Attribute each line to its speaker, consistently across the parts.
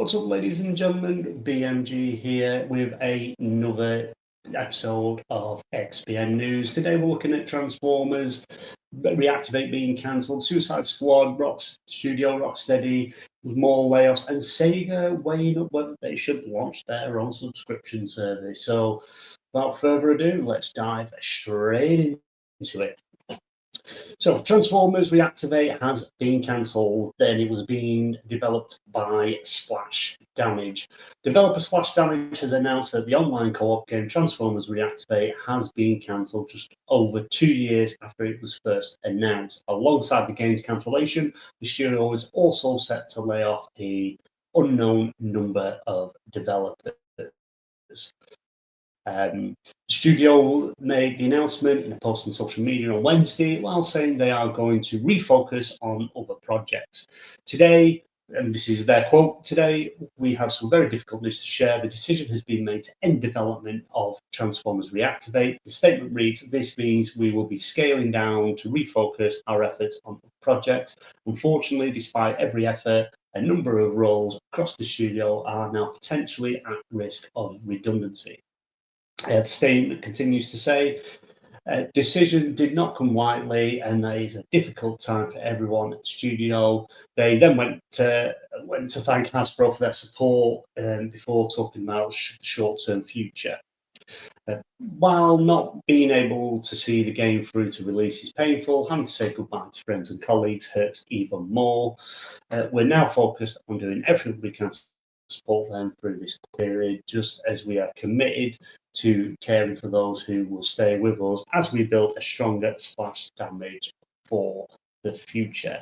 Speaker 1: What's up, ladies and gentlemen? BMG here with another episode of XPN News. Today we're looking at Transformers, Reactivate being cancelled, Suicide Squad, Rocksteady, more layoffs, and Sega weighing up whether they should launch their own subscription service. So, without further ado, let's dive straight into it. So Transformers Reactivate has been cancelled, then it was being developed by Splash Damage. Developer Splash Damage has announced that the online co-op game Transformers Reactivate has been cancelled just over 2 years after it was first announced. Alongside the game's cancellation, the studio is also set to lay off an unknown number of developers. The studio made the announcement in a post on social media on Wednesday while saying they are going to refocus on other projects. Today, and this is their quote, today we have some very difficult news to share. The decision has been made to end development of Transformers Reactivate. The statement reads, this means we will be scaling down to refocus our efforts on projects. Unfortunately, despite every effort, a number of roles across the studio are now potentially at risk of redundancy. The statement continues to say, decision did not come lightly, and that is a difficult time for everyone at the studio. They then went to thank Hasbro for their support before talking about short-term future. While not being able to see the game through to release is painful, having to say goodbye to friends and colleagues hurts even more. We're now focused on doing everything we can to support them through this period, just as we are committed to caring for those who will stay with us as we build a stronger Splash Damage for the future.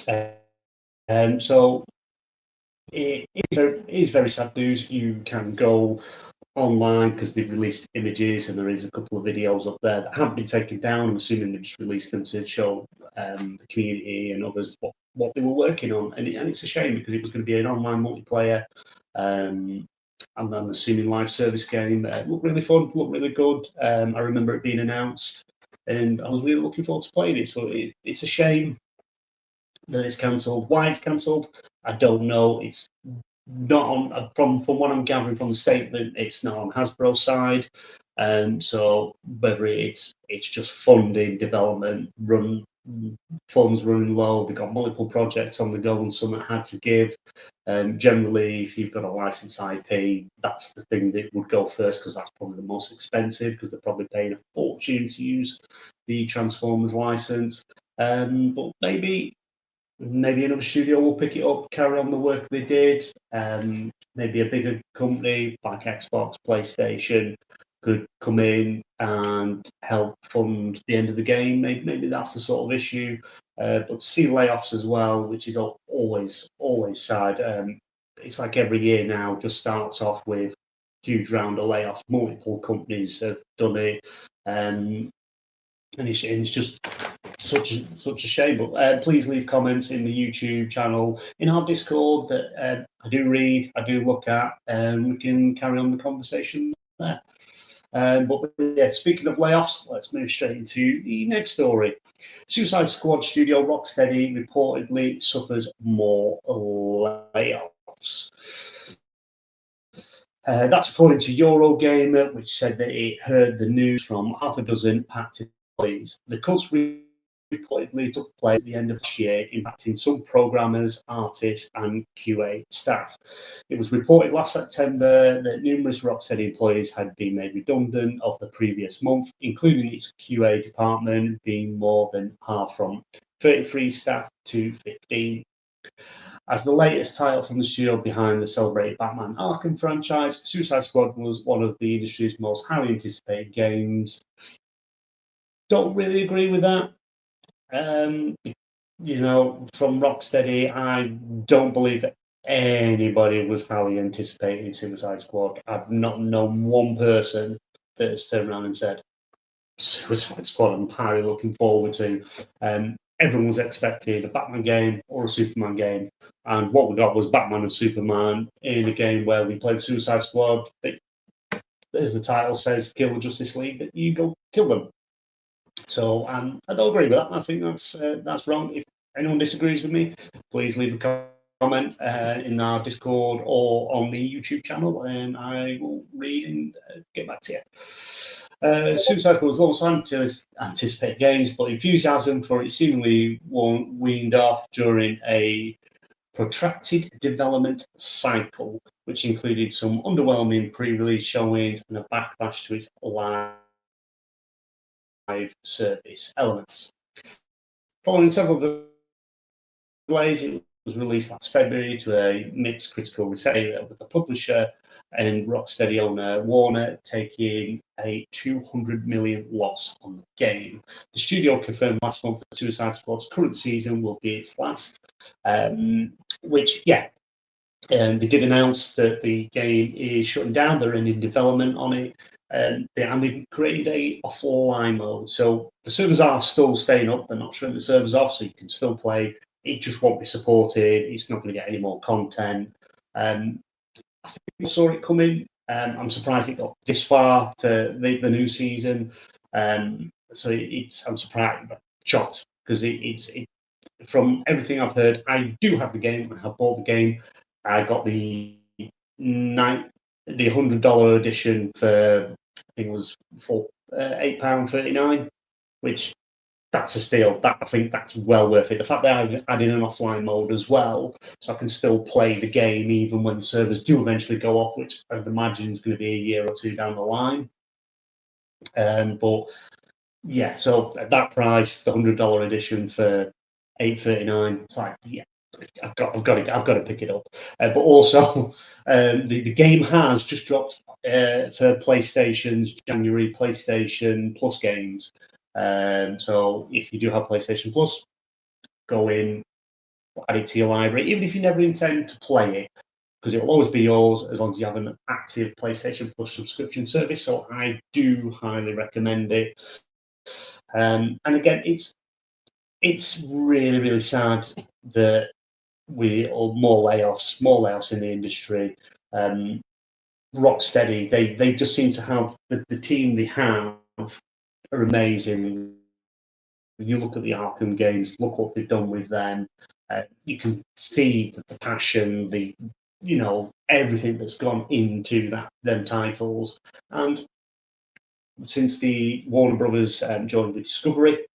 Speaker 1: So it is very sad news. You can go online because they've released images and there is a couple of videos up there that haven't been taken down. I'm assuming they just released them to show the community and others what they were working on, and it's a shame because it was going to be an online multiplayer and I'm assuming live service game. Looked really fun, looked really good. I remember it being announced and I was really looking forward to playing it. So it's a shame that it's cancelled. Why it's cancelled, I don't know. It's not on, from what I'm gathering from the statement, it's not on Hasbro's side. So whether it's just funding, development, funds running low, they've got multiple projects on the go and some that had to give. Generally, if you've got a licensed IP, that's the thing that would go first because that's probably the most expensive because they're probably paying a fortune to use the Transformers license. But maybe another studio will pick it up, carry on the work they did. Maybe a bigger company like Xbox, PlayStation could come in and help fund the end of the game. Maybe that's the sort of issue. But to see layoffs as well, which is always sad. It's like every year now just starts off with huge round of layoffs. Multiple companies have done it, and it's just such a shame. But please leave comments in the YouTube channel, in our Discord that I do read, I do look at, and we can carry on the conversation there. But yeah, speaking of layoffs, let's move straight into the next story. Suicide Squad studio Rocksteady reportedly suffers more layoffs. That's according to Eurogamer, which said that it heard the news from half a dozen impacted employees. The cuts reportedly took place at the end of this year, impacting some programmers, artists, and QA staff. It was reported last September that numerous Rocksteady employees had been made redundant of the previous month, including its QA department being more than half from 33 staff to 15. As the latest title from the studio behind the celebrated Batman Arkham franchise, Suicide Squad was one of the industry's most highly anticipated games. Don't really agree with that. From Rocksteady, I don't believe that anybody was highly anticipating Suicide Squad. I've not known one person that has turned around and said, Suicide Squad, I'm highly looking forward to. Everyone was expecting a Batman game or a Superman game, and what we got was Batman and Superman in a game where we played Suicide Squad. As the title says, kill the Justice League, that you go kill them. So I don't agree with that. I think that's wrong. If anyone disagrees with me, please leave a comment in our Discord or on the YouTube channel, and I will read and get back to you. Suicide Squad was once anticipated games, but enthusiasm for it seemingly weaned off during a protracted development cycle, which included some underwhelming pre-release showings and a backlash to its live service elements. Following several delays, it was released last February to a mixed critical reception, with the publisher and Rocksteady owner Warner taking a $200 million loss on the game. The studio confirmed last month that Suicide Squad's current season will be its last, which, yeah, they did announce that the game is shutting down. They're ending development on it. They created a offline mode. So the servers are still staying up. They're not shutting the servers off, so you can still play. It just won't be supported. It's not going to get any more content. I think we saw it coming. I'm surprised it got this far to the new season. I'm surprised, shocked, because it's from everything I've heard. I do have the game. I have bought the game. I got the $100 edition for, I think it was for £8.39, which that's a steal. I think that's well worth it. The fact that I've added an offline mode as well, so I can still play the game even when the servers do eventually go off, which I'd imagine is going to be a year or two down the line. But yeah, so at that price, the $100 edition for $8.39, it's like, yeah, I've got to pick it up. But also, the game has just dropped for PlayStation's January PlayStation Plus games. So if you do have PlayStation Plus, go in, add it to your library, even if you never intend to play it, because it will always be yours as long as you have an active PlayStation Plus subscription service. So I do highly recommend it. And again, it's really, really sad that more layoffs in the industry. Rocksteady, they just seem to have the team they have are amazing. You look at the Arkham games, look what they've done with them. You can see the passion, everything that's gone into them titles. And since the Warner Brothers joined with Discovery,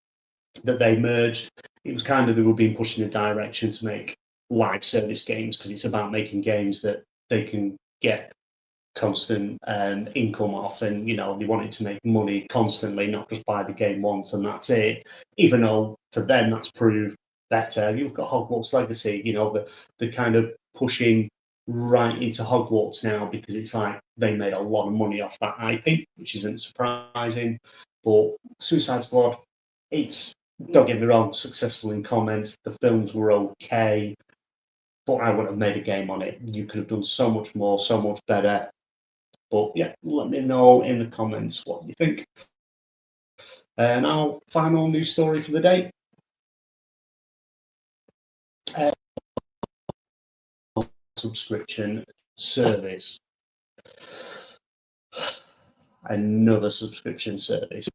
Speaker 1: that they merged, it was kind of they were being pushed in a direction to make live service games, because it's about making games that they can get constant income off, and they wanted to make money constantly, not just buy the game once and that's it. Even though for them that's proved better. You've got Hogwarts Legacy, the kind of pushing right into Hogwarts now, because it's like they made a lot of money off that IP, which isn't surprising. But Suicide Squad, it's, don't get me wrong, successful in comments. The films were okay, but I wouldn't have made a game on it. You could have done so much more, so much better. But yeah, let me know in the comments what you think. And our final news story for the day. Subscription service. Another subscription service.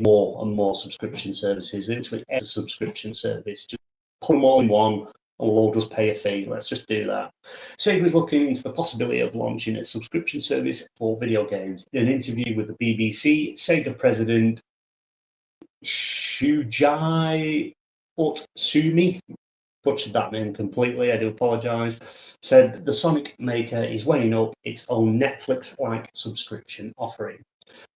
Speaker 1: More and more subscription services. Literally every subscription service. Just put them all in one, and we'll all just pay a fee. Let's just do that. Sega is looking into the possibility of launching a subscription service for video games. In an interview with the BBC, Sega president Shuji Utsumi, butchered that name completely, I do apologise, said the Sonic maker is weighing up its own Netflix-like subscription offering.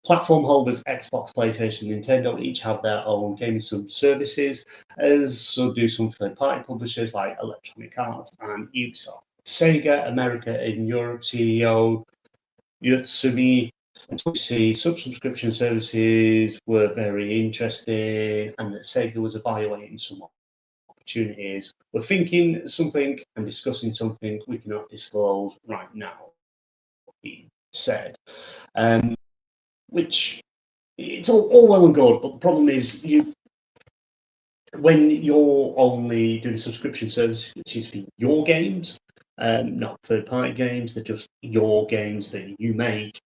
Speaker 1: Platform holders Xbox, PlayStation, Nintendo each have their own gaming services, as so do some third-party publishers like Electronic Arts and Ubisoft. Sega America and Europe CEO Utsumi subscription services were very interesting, and that Sega was evaluating some opportunities. We're thinking something and discussing something we cannot disclose right now, he said. Which, it's all well and good, but the problem is when you're only doing a subscription service which is for your games, not third-party games, they're just your games that you make,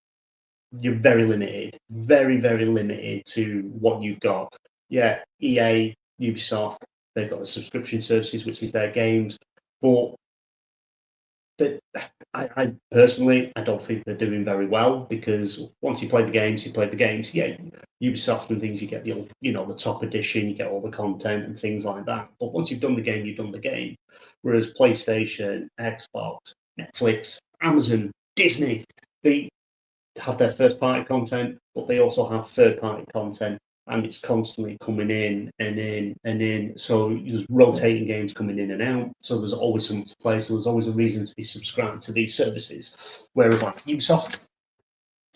Speaker 1: you're very limited, very, very limited to what you've got. Yeah, EA, Ubisoft, they've got the subscription services, which is their games. But I personally, I don't think they're doing very well, because once you play the games, you play the games. Yeah, Ubisoft and things, you get the, the top edition, you get all the content and things like that. But once you've done the game, you've done the game. Whereas PlayStation, Xbox, Netflix, Amazon, Disney, they have their first party content, but they also have third party content, and it's constantly coming in and in and in. So there's rotating games coming in and out. So there's always something to play. So there's always a reason to be subscribed to these services. Whereas like Ubisoft,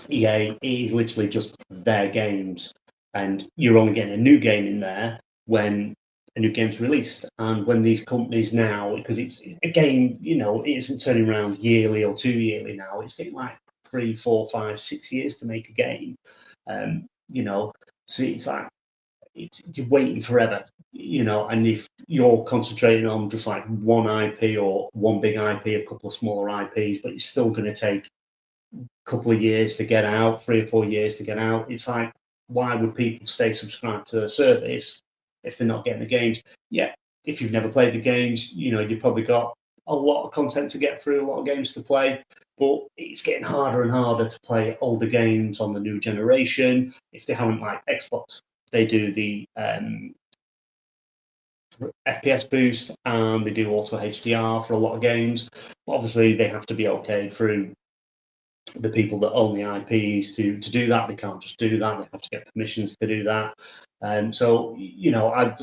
Speaker 1: EA, it is literally just their games, and you're only getting a new game in there when a new game's released. And when these companies now, because it's a game, it isn't turning around yearly or 2 yearly now, it's getting like 3, 4, 5, 6 years to make a game. So it's like you're waiting forever, and if you're concentrating on just like one IP or one big IP, a couple of smaller IPs, but it's still going to take a couple of years to get out, 3 or 4 years to get out. It's like, why would people stay subscribed to a service if they're not getting the games? Yeah, if you've never played the games, you've probably got a lot of content to get through, a lot of games to play, but it's getting harder and harder to play older games on the new generation. If they haven't, like Xbox, they do the FPS boost and they do auto HDR for a lot of games. But obviously, they have to be okay through the people that own the IPs to do that. They can't just do that. They have to get permissions to do that. So,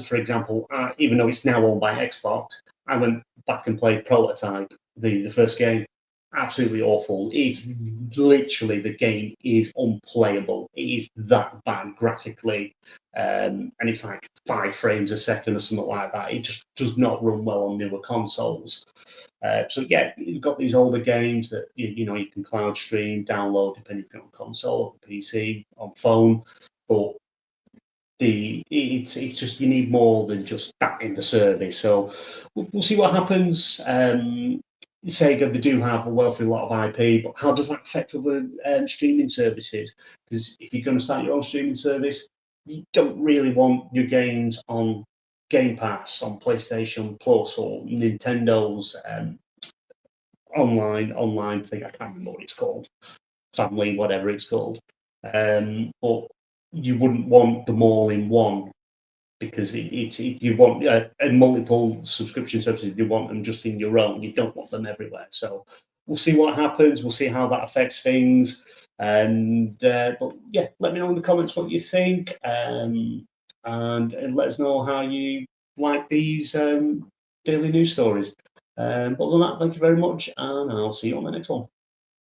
Speaker 1: for example, even though it's now owned by Xbox, I went back and played Prototype, the first game. Absolutely awful. It's literally, the game is unplayable. It is that bad graphically, and it's like 5 frames a second or something like that. It just does not run well on newer consoles. So yeah, you've got these older games that you can cloud stream, download, depending if you're on console, or PC, on phone. But it's just, you need more than just that in the service. So we'll see what happens. Sega, they do have a wealthy lot of IP, but how does that affect other streaming services? Because if you're going to start your own streaming service, you don't really want your games on Game Pass, on PlayStation Plus, or Nintendo's online thing. I can't remember what it's called, Family, whatever it's called. But you wouldn't want them all in one, because you want multiple subscription services. You want them just in your own. You don't want them everywhere. So we'll see what happens. We'll see how that affects things. But yeah, let me know in the comments what you think, and let us know how you like these daily news stories. But other than that, thank you very much, and I'll see you on the next one.